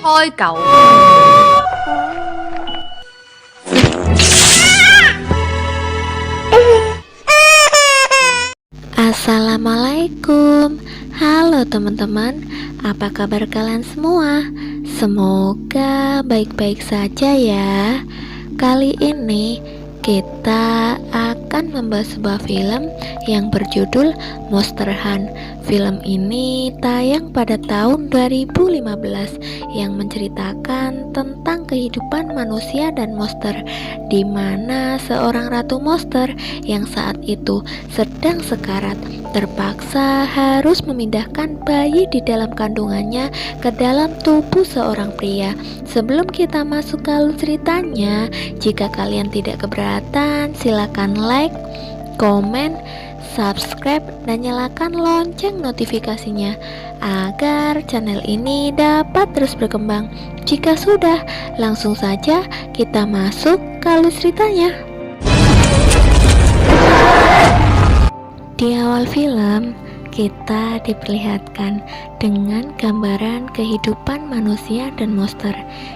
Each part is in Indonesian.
開舊。Assalamualaikum. Halo teman-teman, apa kabar kalian semua? Semoga baik-baik saja ya. Kali ini kita akan membahas sebuah film yang berjudul Monster Hunt. Film ini tayang pada tahun 2015 yang menceritakan tentang kehidupan manusia dan monster, di mana seorang ratu monster yang saat itu sedang sekarat terpaksa harus memindahkan bayi di dalam kandungannya ke dalam tubuh seorang pria. Sebelum kita masuk ke alur ceritanya, jika kalian tidak keberatan, silakan like, komen, subscribe, dan nyalakan lonceng notifikasinya agar channel ini dapat terus berkembang. Jika sudah, langsung saja kita masuk ke alur ceritanya. Di awal film, kita diperlihatkan dengan gambaran kehidupan manusia dan monster.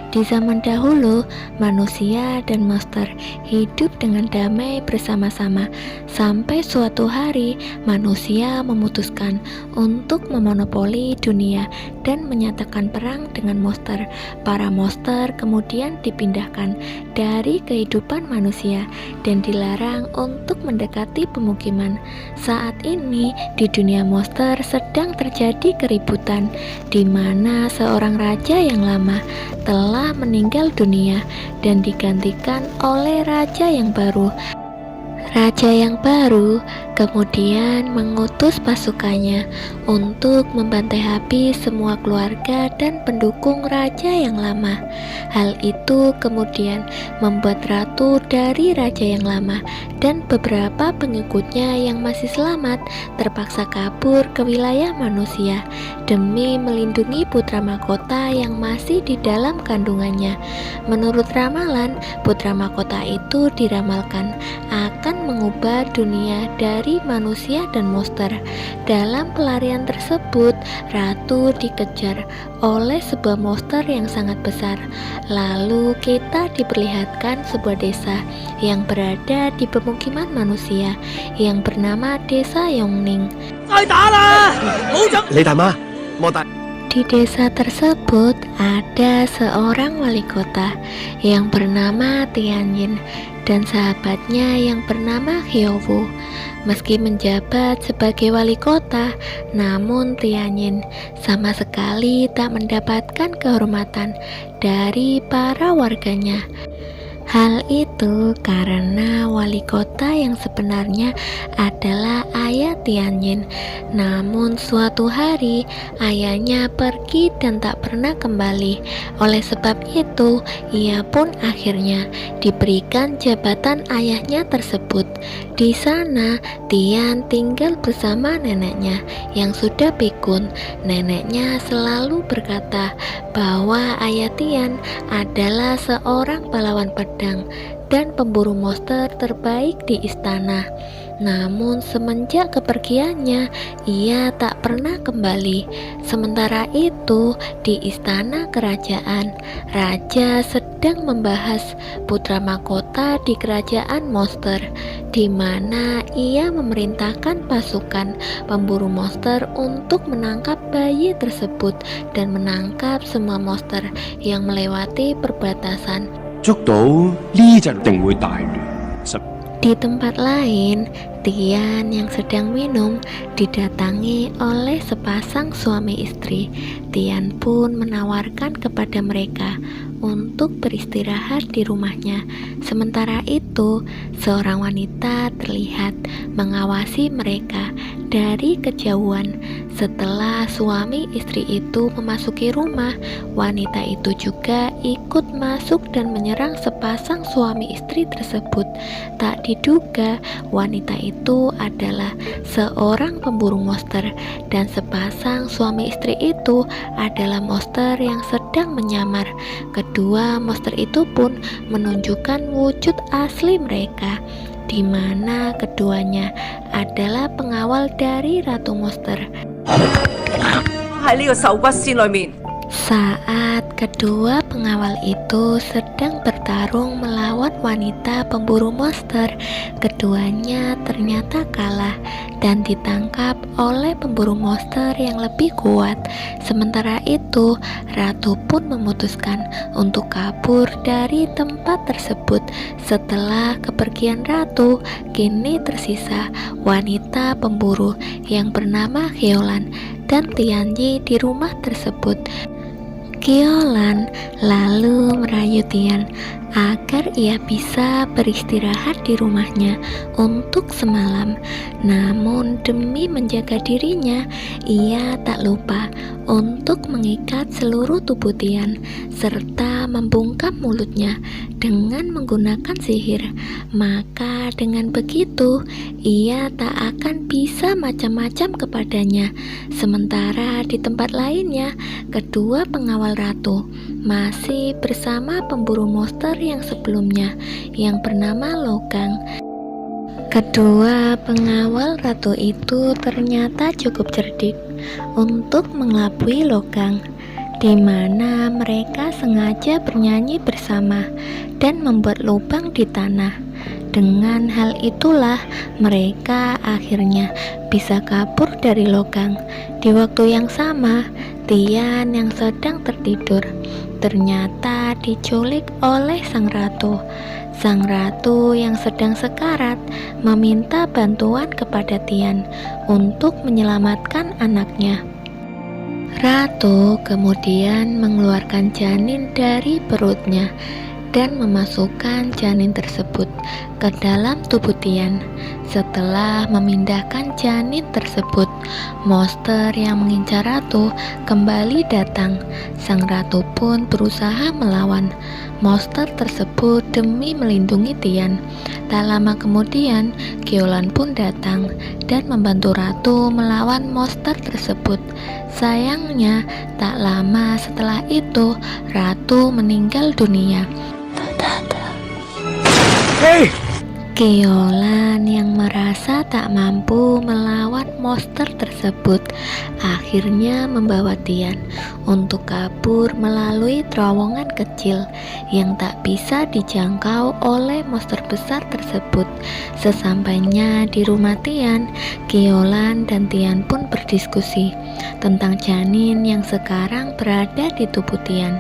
Di zaman dahulu, manusia dan monster hidup dengan damai bersama-sama sampai suatu hari manusia memutuskan untuk memonopoli dunia dan menyatakan perang dengan monster. Para monster kemudian dipindahkan dari kehidupan manusia dan dilarang untuk mendekati pemukiman. Saat ini di dunia monster sedang terjadi keributan, di mana seorang raja yang lama telah meninggal dunia dan digantikan oleh raja yang baru. Raja yang baru kemudian mengutus pasukannya untuk membantai habis semua keluarga dan pendukung raja yang lama. Hal itu kemudian membuat ratu dari raja yang lama dan beberapa pengikutnya yang masih selamat terpaksa kabur ke wilayah manusia demi melindungi putra mahkota yang masih di dalam kandungannya. Menurut ramalan, putra mahkota itu diramalkan akan mengubah dunia dari manusia dan monster. Dalam pelarian tersebut, ratu dikejar oleh sebuah monster yang sangat besar. Lalu kita diperlihatkan sebuah desa yang berada di pemukiman manusia yang bernama Desa Yongning. Di desa tersebut ada seorang wali kota yang bernama Tianyin dan sahabatnya yang bernama Hyowo. Meski menjabat sebagai wali kota, namun Tianyin sama sekali tak mendapatkan kehormatan dari para warganya. Hal itu karena wali kota yang sebenarnya adalah ayah Tianyin. Namun suatu hari ayahnya pergi dan tak pernah kembali. Oleh sebab itu, ia pun akhirnya diberikan jabatan ayahnya tersebut. Di sana, Tian tinggal bersama neneknya yang sudah pikun. Neneknya selalu berkata bahwa ayah Tian adalah seorang pahlawan pedang dan pemburu monster terbaik di istana. Namun semenjak kepergiannya, ia tak pernah kembali. Sementara itu, di istana kerajaan, raja sedang membahas putra mahkota di kerajaan monster, di mana ia memerintahkan pasukan pemburu monster untuk menangkap bayi tersebut dan menangkap semua monster yang melewati perbatasan. Di tempat lain, Tian yang sedang minum didatangi oleh sepasang suami istri. Tian pun menawarkan kepada mereka untuk beristirahat di rumahnya. Sementara itu, seorang wanita terlihat mengawasi mereka dari kejauhan. Setelah suami istri itu memasuki rumah, wanita itu juga ikut masuk dan menyerang sepasang suami istri tersebut. Tak diduga, wanita itu adalah seorang pemburu monster dan sepasang suami istri itu adalah monster yang sedang menyamar. Kedua monster itu pun menunjukkan wujud asli mereka, di mana keduanya adalah pengawal dari Ratu Monster. 喺呢個受骨線裏面。 Saat kedua pengawal itu sedang bertarung melawan wanita pemburu monster, keduanya ternyata kalah dan ditangkap oleh pemburu monster yang lebih kuat. Sementara itu, Ratu pun memutuskan untuk kabur dari tempat tersebut. Setelah kepergian Ratu, kini tersisa wanita pemburu yang bernama Hyolan dan Tianyi di rumah tersebut. Hyolan lalu merayu Tian agar ia bisa beristirahat di rumahnya untuk semalam. Namun demi menjaga dirinya, ia tak lupa untuk mengikat seluruh tubuh Tian serta membungkam mulutnya dengan menggunakan sihir. Maka dengan begitu ia tak akan bisa macam-macam kepadanya. Sementara di tempat lainnya, kedua pengawal ratu masih bersama pemburu monster yang sebelumnya yang bernama Logang. Kedua pengawal ratu itu ternyata cukup cerdik untuk mengelabui Logang, di mana mereka sengaja bernyanyi bersama dan membuat lubang di tanah. Dengan hal itulah mereka akhirnya bisa kabur dari Logang. Di waktu yang sama, Tian yang sedang tertidur ternyata diculik oleh sang ratu. Sang ratu yang sedang sekarat meminta bantuan kepada Tian untuk menyelamatkan anaknya. Ratu kemudian mengeluarkan janin dari perutnya dan memasukkan janin tersebut ke dalam tubuh Tian. Setelah memindahkan janin tersebut, monster yang mengincar ratu kembali datang. Sang ratu pun berusaha melawan monster tersebut demi melindungi Tian. Tak lama kemudian, Hyolan pun datang dan membantu ratu melawan monster tersebut. Sayangnya, tak lama setelah itu, ratu meninggal dunia. Hey! Hyolan yang merasa tak mampu melawan monster tersebut akhirnya membawa Tian untuk kabur melalui terowongan kecil yang tak bisa dijangkau oleh monster besar tersebut. Sesampainya di rumah Tian, Hyolan dan Tian pun berdiskusi tentang janin yang sekarang berada di tubuh Tian.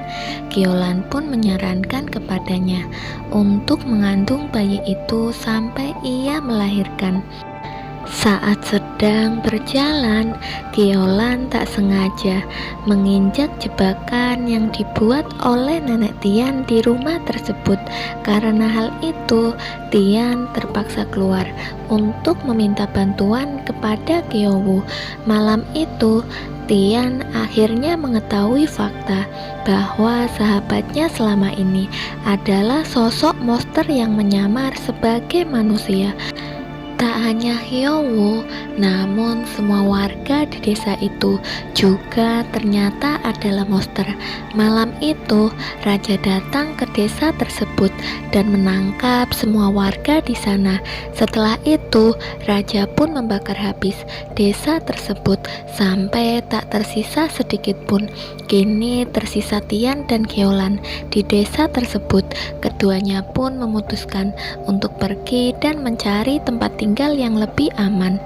Hyolan pun menyarankan kepadanya untuk mengandung bayi itu sampai ia melahirkan. Saat sedang berjalan, Hyolan tak sengaja menginjak jebakan yang dibuat oleh nenek Tian di rumah tersebut. Karena hal itu, Tian terpaksa keluar untuk meminta bantuan kepada Kyowu. Malam itu, Tian akhirnya mengetahui fakta bahwa sahabatnya selama ini adalah sosok monster yang menyamar sebagai manusia. Tak hanya Hyowu, namun semua warga di desa itu juga ternyata adalah monster. Malam itu, raja datang ke desa tersebut dan menangkap semua warga di sana. Setelah itu, raja pun membakar habis desa tersebut sampai tak tersisa sedikit pun. Kini tersisa Tian dan Hyolan di desa tersebut. Keduanya pun memutuskan untuk pergi dan mencari tempat tinggal yang lebih aman.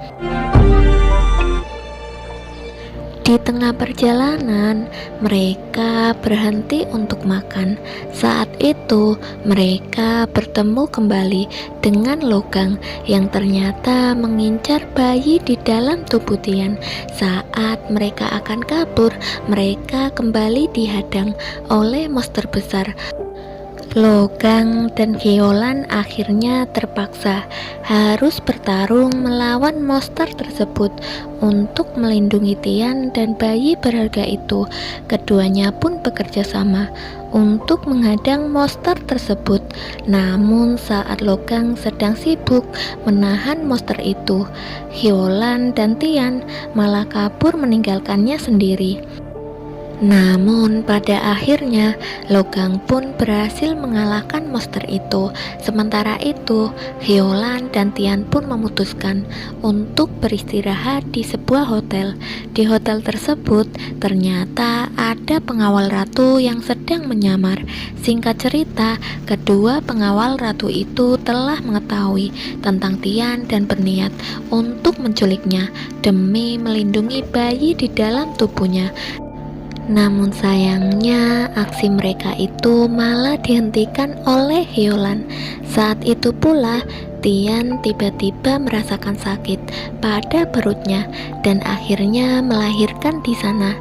Di tengah perjalanan, mereka berhenti untuk makan. Saat itu, mereka bertemu kembali dengan Logang yang ternyata mengincar bayi di dalam tubuh Tian. Saat mereka akan kabur, mereka kembali dihadang oleh monster besar. Logang dan Hyolan akhirnya terpaksa harus bertarung melawan monster tersebut untuk melindungi Tian dan bayi berharga itu. Keduanya pun bekerja sama untuk menghadang monster tersebut. Namun saat Logang sedang sibuk menahan monster itu, Hyolan dan Tian malah kabur meninggalkannya sendiri. Namun pada akhirnya Logang pun berhasil mengalahkan monster itu. Sementara itu Hyolan dan Tian pun memutuskan untuk beristirahat di sebuah hotel. Di hotel tersebut ternyata ada pengawal ratu yang sedang menyamar. Singkat cerita, kedua pengawal ratu itu telah mengetahui tentang Tian dan berniat untuk menculiknya demi melindungi bayi di dalam tubuhnya. Namun sayangnya aksi mereka itu malah dihentikan oleh Hyolan. Saat itu pula Tian tiba-tiba merasakan sakit pada perutnya dan akhirnya melahirkan di sana.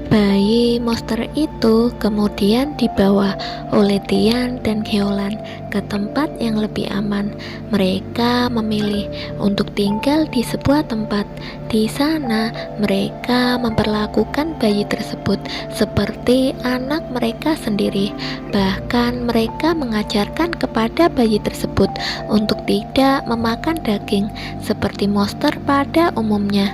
Bayi monster itu kemudian dibawa oleh Tian dan Hyolan ke tempat yang lebih aman. Mereka memilih untuk tinggal di sebuah tempat. Di sana mereka memperlakukan bayi tersebut seperti anak mereka sendiri. Bahkan mereka mengajarkan kepada bayi tersebut untuk tidak memakan daging seperti monster pada umumnya.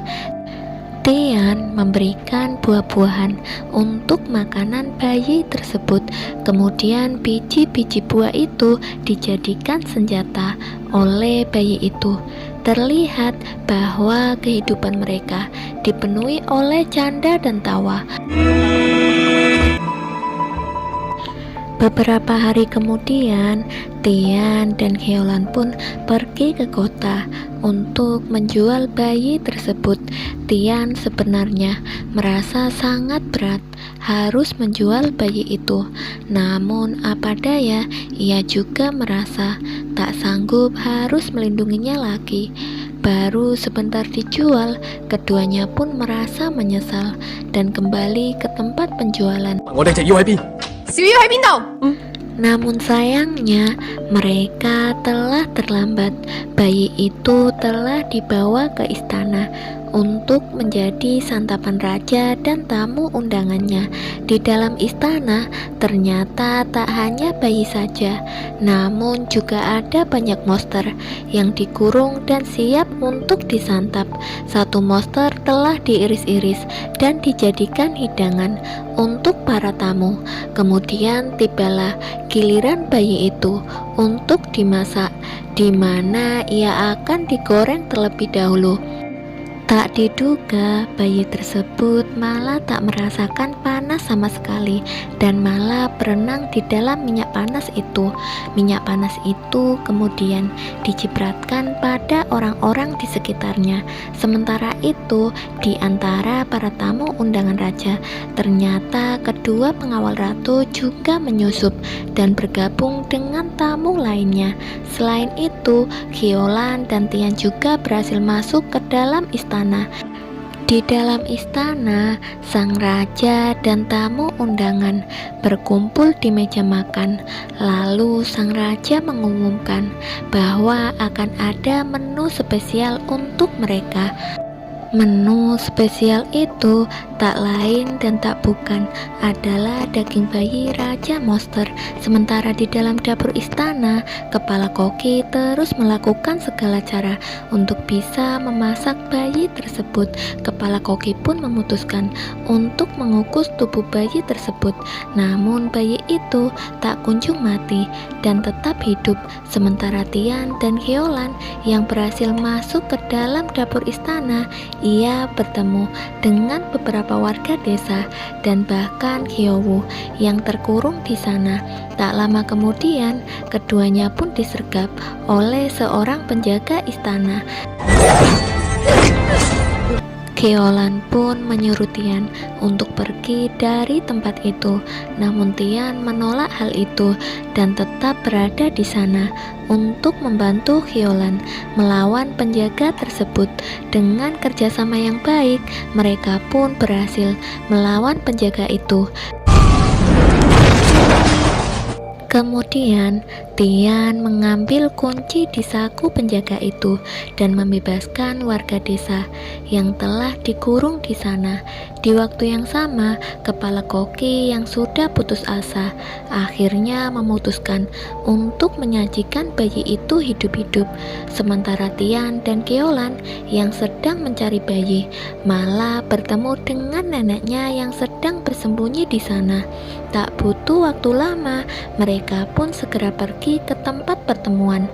Tian memberikan buah-buahan untuk makanan bayi tersebut. Kemudian biji-biji buah itu dijadikan senjata oleh bayi itu. Terlihat bahwa kehidupan mereka dipenuhi oleh canda dan tawa. Beberapa hari kemudian, Tian dan Hyolan pun pergi ke kota untuk menjual bayi tersebut. Tian sebenarnya merasa sangat berat harus menjual bayi itu. Namun apa daya, ia juga merasa tak sanggup harus melindunginya lagi. Baru sebentar dijual, keduanya pun merasa menyesal dan kembali ke tempat penjualan. 我哋隻腰喺邊？ 小妖喺邊度？ Namun sayangnya mereka telah terlambat. Bayi itu telah dibawa ke istana untuk menjadi santapan raja dan tamu undangannya. Di dalam istana ternyata tak hanya bayi saja, namun juga ada banyak monster yang dikurung dan siap untuk disantap. Satu monster telah diiris-iris dan dijadikan hidangan untuk para tamu. Kemudian tibalah giliran bayi itu untuk dimasak, di mana ia akan digoreng terlebih dahulu. Tak diduga bayi tersebut malah tak merasakan panas sama sekali dan malah berenang di dalam minyak panas itu. Minyak panas itu kemudian dicipratkan pada orang-orang di sekitarnya. Sementara itu di antara para tamu undangan raja, ternyata kedua pengawal ratu juga menyusup dan bergabung dengan tamu lainnya. Selain itu, Hyolan dan Tian juga berhasil masuk ke dalam istana. Di dalam istana, sang raja dan tamu undangan berkumpul di meja makan. Lalu sang raja mengumumkan bahwa akan ada menu spesial untuk mereka. Menu spesial itu tak lain dan tak bukan adalah daging bayi Raja Monster. Sementara di dalam dapur istana, kepala koki terus melakukan segala cara untuk bisa memasak bayi tersebut. Kepala koki pun memutuskan untuk mengukus tubuh bayi tersebut. Namun bayi itu tak kunjung mati dan tetap hidup. Sementara Tian dan Hyolan yang berhasil masuk ke dalam dapur istana, ia bertemu dengan beberapa warga desa dan bahkan Hyowu yang terkurung di sana. Tak lama kemudian, keduanya pun disergap oleh seorang penjaga istana. Hyolan pun menyuruh Tian untuk pergi dari tempat itu, namun Tian menolak hal itu dan tetap berada di sana untuk membantu Hyolan melawan penjaga tersebut. Dengan kerjasama yang baik, mereka pun berhasil melawan penjaga itu. Kemudian Tian mengambil kunci di saku penjaga itu dan membebaskan warga desa yang telah dikurung di sana. Di waktu yang sama, kepala koki yang sudah putus asa akhirnya memutuskan untuk menyajikan bayi itu hidup-hidup. Sementara Tian dan Keolan yang sedang mencari bayi malah bertemu dengan neneknya yang sedang bersembunyi di sana. Tak butuh waktu lama, mereka pun segera pergi ke tempat pertemuan.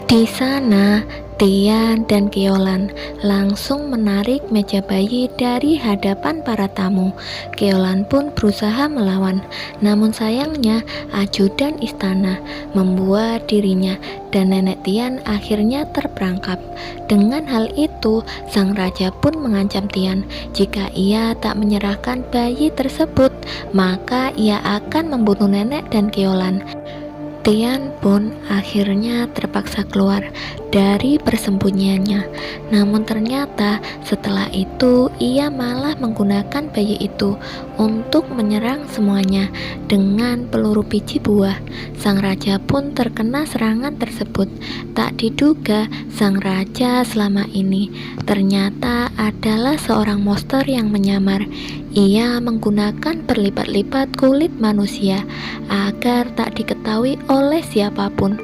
Di sana, Tian dan Keolan langsung menarik meja bayi dari hadapan para tamu. Keolan pun berusaha melawan, namun sayangnya ajudan istana membuat dirinya dan nenek Tian akhirnya terperangkap. Dengan hal itu, sang raja pun mengancam Tian, jika ia tak menyerahkan bayi tersebut, maka ia akan membunuh nenek dan Keolan. Tian pun akhirnya terpaksa keluar dari persembunyiannya. Namun ternyata setelah itu ia malah menggunakan bayi itu untuk menyerang semuanya dengan peluru biji buah. Sang raja pun terkena serangan tersebut. Tak diduga sang raja selama ini ternyata adalah seorang monster yang menyamar. Ia menggunakan berlipat-lipat kulit manusia agar tak diketahui oleh siapapun.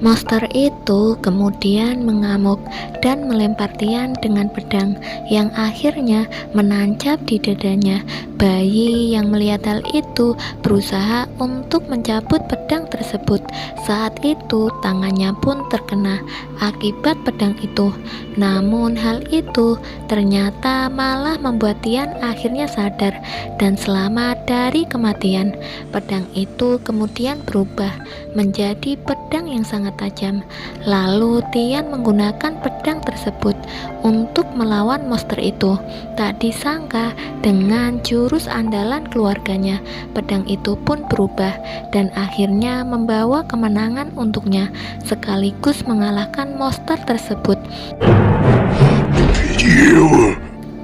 Monster itu kemudian mengamuk dan melempar Tian dengan pedang yang akhirnya menancap di dadanya. Bayi yang melihat hal itu berusaha untuk mencabut pedang tersebut. Saat itu tangannya pun terkena akibat pedang itu. Namun hal itu ternyata malah membuat Tian akhirnya sadar dan selamat dari kematian. Pedang itu kemudian berubah menjadi pedang yang sangat tajam. Lalu Tian menggunakan pedang tersebut untuk melawan monster itu. Tak disangka dengan jurus andalan keluarganya, pedang itu pun berubah dan akhirnya membawa kemenangan untuknya, sekaligus mengalahkan monster tersebut.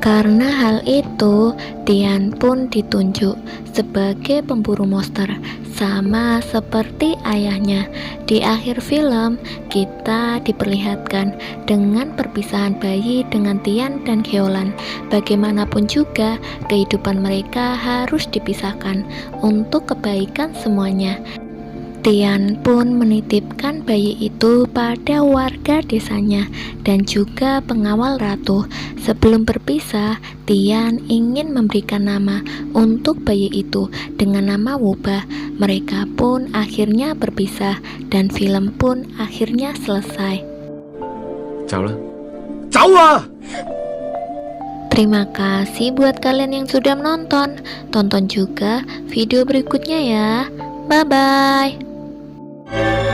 Karena hal itu, Tian pun ditunjuk sebagai pemburu monster, sama seperti ayahnya. Di akhir film, kita diperlihatkan dengan perpisahan bayi dengan Tian dan Keolan. Bagaimanapun juga, kehidupan mereka harus dipisahkan untuk kebaikan semuanya. Tian pun menitipkan bayi itu pada warga desanya dan juga pengawal ratu. Sebelum berpisah, Tian ingin memberikan nama untuk bayi itu dengan nama Wubah. Mereka pun akhirnya berpisah dan film pun akhirnya selesai. Terima kasih buat kalian yang sudah menonton. Tonton juga video berikutnya ya. Bye-bye.